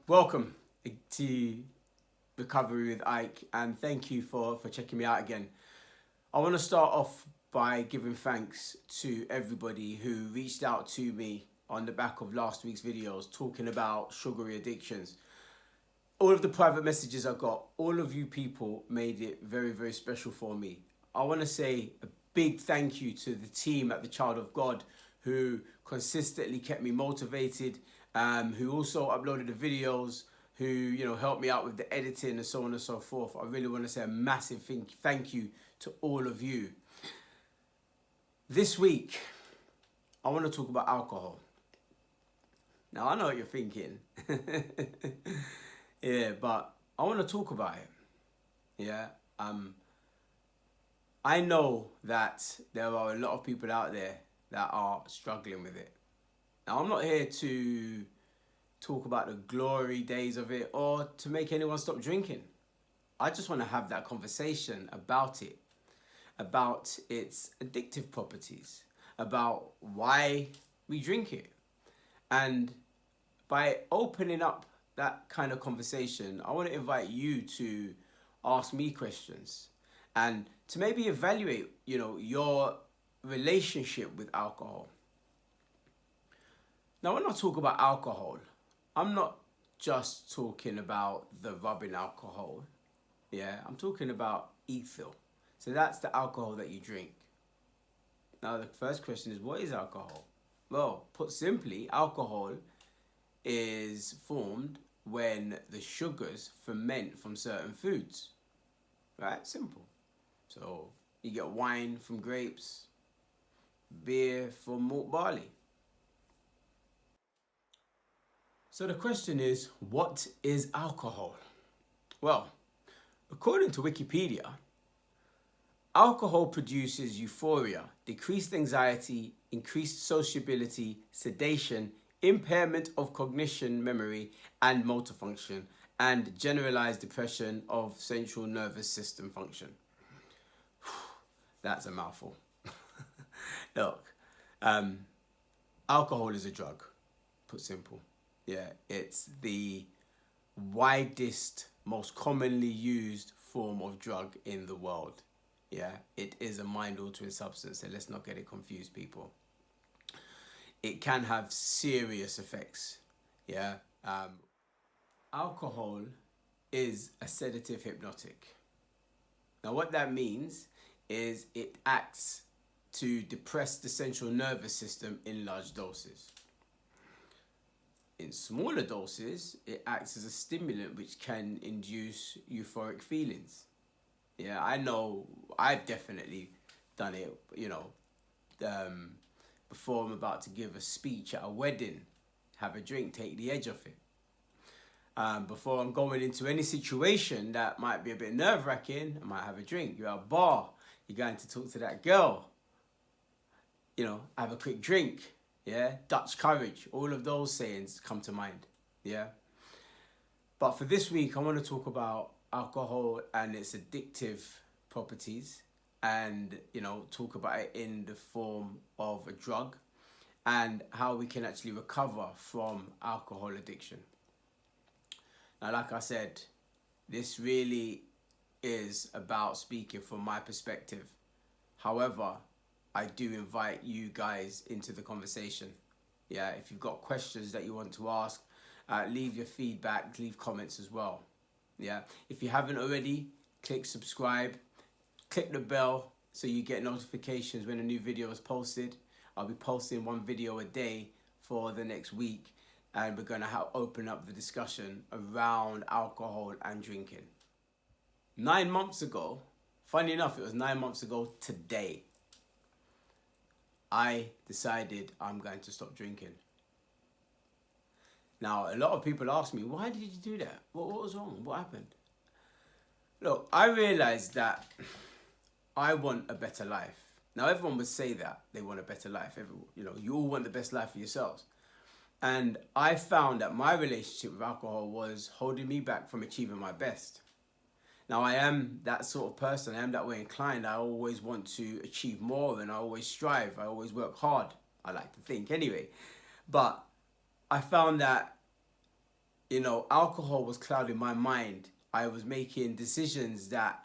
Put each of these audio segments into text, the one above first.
Welcome to Recovery with Ike, and thank you for checking me out again. I want to start off by giving thanks to everybody who reached out to me on the back of last week's videos talking about sugary addictions. All of the private messages I got, all of you people made it very, very special for me. I want to say a big thank you to the team at the Child of God who consistently kept me motivated, who also uploaded the videos, who helped me out with the editing and so on and so forth. I really want to say a massive thank you to all of you. This week, I want to talk about alcohol. Now, I know what you're thinking. Yeah, but I want to talk about it. Yeah. I know that there are a lot of people out there that are struggling with it. Now, I'm not here to talk about the glory days of it or to make anyone stop drinking. I just want to have that conversation about it, about its addictive properties, about why we drink it. And by opening up that kind of conversation, I want to invite you to ask me questions and to maybe evaluate, your relationship with alcohol. Now, when I talk about alcohol, I'm not just talking about the rubbing alcohol. Yeah, I'm talking about ethyl. So that's the alcohol that you drink. Now, the first question is, what is alcohol? Well, put simply, alcohol is formed when the sugars ferment from certain foods. Right? Simple. So you get wine from grapes, beer from malt barley. So the question is, what is alcohol? Well, according to Wikipedia, alcohol produces euphoria, decreased anxiety, increased sociability, sedation, impairment of cognition, memory, and motor function, and generalized depression of central nervous system function. That's a mouthful. Look, alcohol is a drug, put simple. Yeah, it's the widest, most commonly used form of drug in the world. Yeah, it is a mind-altering substance, so let's not get it confused, people. It can have serious effects. Yeah, alcohol is a sedative hypnotic. Now, what that means is it acts to depress the central nervous system in large doses. In smaller doses, it acts as a stimulant which can induce euphoric feelings. Yeah, I know I've definitely done it, before I'm about to give a speech at a wedding, have a drink, take the edge off it. Before I'm going into any situation that might be a bit nerve-wracking, I might have a drink. You're at a bar, you're going to talk to that girl, have a quick drink. Yeah, Dutch courage, all of those sayings come to mind. Yeah. But for this week, I want to talk about alcohol and its addictive properties and, talk about it in the form of a drug and how we can actually recover from alcohol addiction. Now, like I said, this really is about speaking from my perspective. However, I do invite you guys into the conversation. Yeah, if you've got questions that you want to ask, leave your feedback, leave comments as well. Yeah, if you haven't already, click subscribe, click the bell so you get notifications when a new video is posted. I'll be posting one video a day for the next week, and we're going to open up the discussion around alcohol and drinking. 9 months ago, funny enough, it was 9 months ago today, I decided I'm going to stop drinking. Now, a lot of people ask me, why did you do that? What was wrong? What happened? Look, I realized that I want a better life. Now, everyone would say that they want a better life. You all want the best life for yourselves. And I found that my relationship with alcohol was holding me back from achieving my best. Now, I am that sort of person. I am that way inclined. I always want to achieve more and I always strive. I always work hard. I like to think anyway. But I found that, alcohol was clouding my mind. I was making decisions that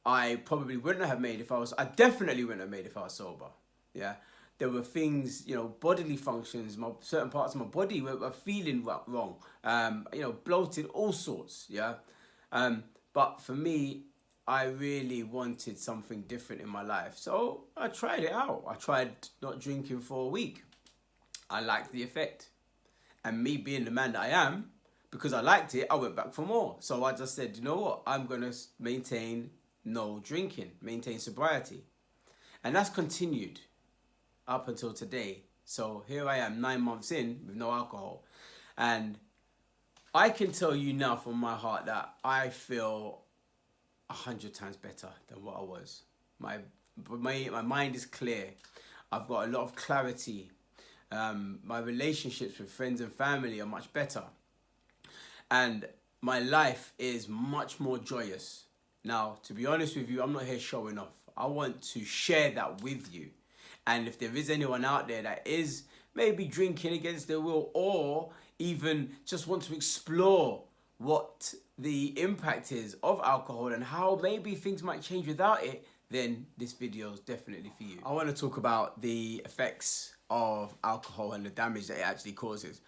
I probably wouldn't have made if I definitely wouldn't have made if I was sober. Yeah. There were things, bodily functions, certain parts of my body were feeling wrong, bloated, all sorts. Yeah. But for me, I really wanted something different in my life. So I tried it out. I tried not drinking for a week. I liked the effect. And me being the man that I am, because I liked it, I went back for more. So I just said, you know what? I'm going to maintain no drinking, maintain sobriety. And that's continued up until today. So here I am 9 months in with no alcohol. And I can tell you now from my heart that I feel 100 times better than what I was. My mind is clear. I've got a lot of clarity. My relationships with friends and family are much better. And my life is much more joyous. Now, to be honest with you, I'm not here showing off. I want to share that with you. And if there is anyone out there that is maybe drinking against their will, or even just want to explore what the impact is of alcohol and how maybe things might change without it, then this video is definitely for you. I want to talk about the effects of alcohol and the damage that it actually causes.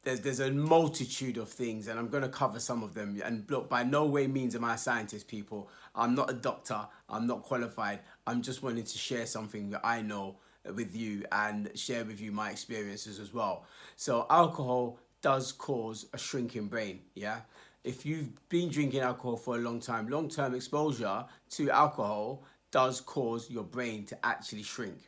There's a multitude of things, and I'm going to cover some of them. And look, by no way means am I a scientist, people. I'm not a doctor. I'm not qualified. I'm just wanting to share something that I know with you and share with you my experiences as well. So alcohol does cause a shrinking brain, yeah? If you've been drinking alcohol for a long time, long-term exposure to alcohol does cause your brain to actually shrink.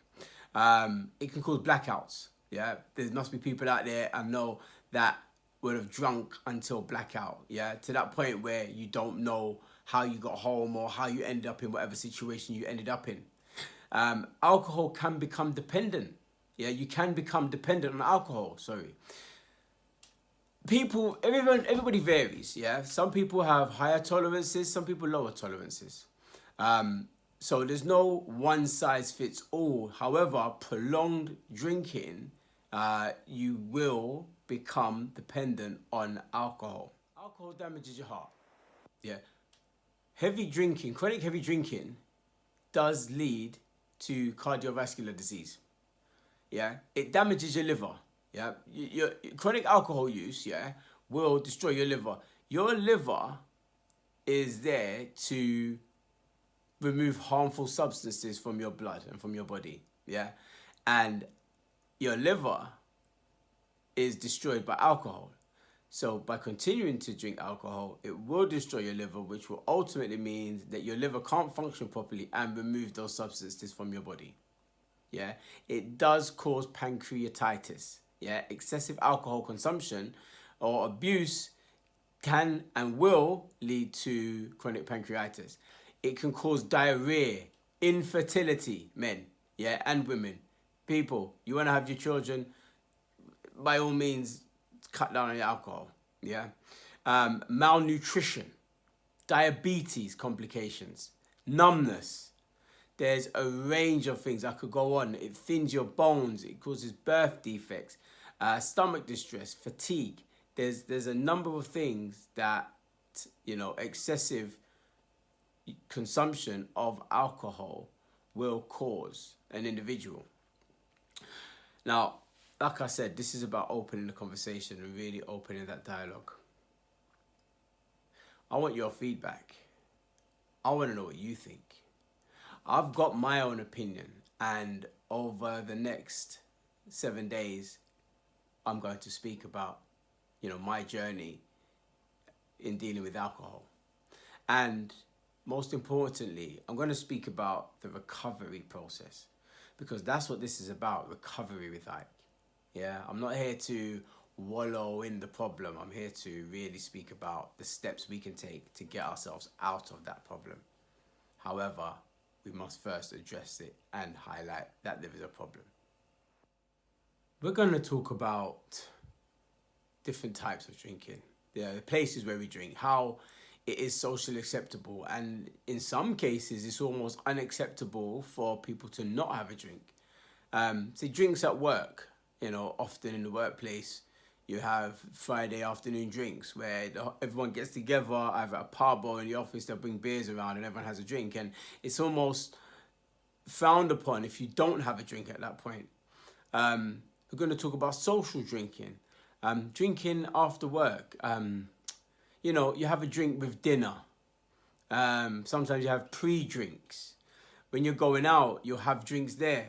It can cause blackouts. Yeah, there must be people out there I know that would have drunk until blackout. Yeah, to that point where you don't know how you got home or how you ended up in whatever situation you ended up in. Alcohol can become dependent. Yeah, you can become dependent on alcohol. Sorry. Everybody varies. Yeah, some people have higher tolerances, some people lower tolerances. So there's no one size fits all. However, prolonged drinking, you will become dependent on alcohol. Alcohol damages your heart. Yeah. Chronic heavy drinking does lead to cardiovascular disease. Yeah. It damages your liver. Yeah. Your chronic alcohol use, yeah, will destroy your liver. Your liver is there to remove harmful substances from your blood and from your body, yeah? And your liver is destroyed by alcohol. So by continuing to drink alcohol, it will destroy your liver, which will ultimately mean that your liver can't function properly and remove those substances from your body, yeah? It does cause pancreatitis, yeah? Excessive alcohol consumption or abuse can and will lead to chronic pancreatitis. It can cause diarrhea, infertility, men, yeah, and women. People, you want to have your children, by all means, cut down on your alcohol, yeah. Malnutrition, diabetes complications, numbness. There's a range of things. I could go on. It thins your bones. It causes birth defects, stomach distress, fatigue. There's a number of things that, excessive consumption of alcohol will cause an individual. Now, like I said, this is about opening the conversation and really opening that dialogue. I want your feedback. I want to know what you think. I've got my own opinion, and over the next 7 days, I'm going to speak about, my journey in dealing with alcohol. And most importantly, I'm going to speak about the recovery process, because that's what this is about, recovery with Ike. Yeah, I'm not here to wallow in the problem. I'm here to really speak about the steps we can take to get ourselves out of that problem. However, we must first address it and highlight that there is a problem. We're going to talk about different types of drinking. The places where we drink, how it is socially acceptable, and in some cases it's almost unacceptable for people to not have a drink. Say drinks at work, often in the workplace, You have Friday afternoon drinks where everyone gets together, either at a pub or in the office, they'll bring beers around and everyone has a drink. And it's almost frowned upon if you don't have a drink at that point. We're going to talk about social drinking. Drinking after work. You know, you have a drink with dinner. Sometimes you have pre-drinks. When you're going out, you'll have drinks there.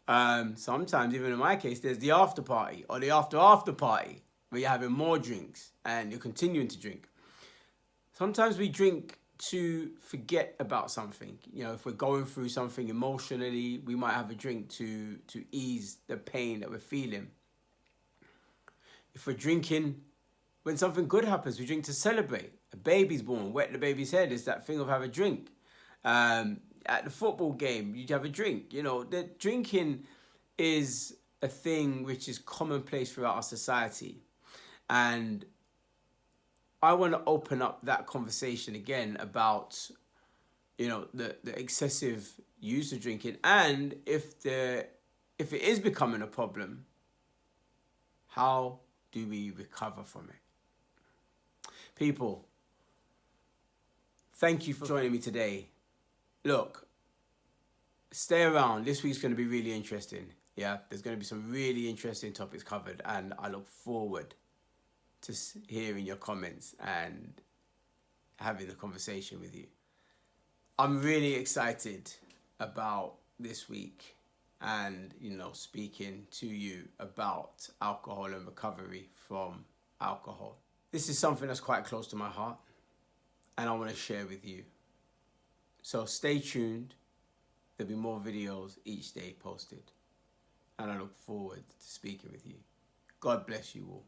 Sometimes, even in my case, there's the after party or the after party where you're having more drinks and you're continuing to drink. Sometimes we drink to forget about something. You know, if we're going through something emotionally, we might have a drink to ease the pain that we're feeling. If we're drinking when something good happens, we drink to celebrate. A baby's born, wet the baby's head. It's that thing of have a drink. At the football game, you have a drink. You know, the drinking is a thing which is commonplace throughout our society. And I want to open up that conversation again about, you know, the excessive use of drinking, and if it is becoming a problem, how do we recover from it? People, thank you for joining me today. Look, stay around. This week's going to be really interesting. Yeah, there's going to be some really interesting topics covered, and I look forward to hearing your comments and having the conversation with you. I'm really excited about this week and, you know, speaking to you about alcohol and recovery from alcohol. This is something that's quite close to my heart and I want to share with you. So stay tuned. There'll be more videos each day posted. And I look forward to speaking with you. God bless you all.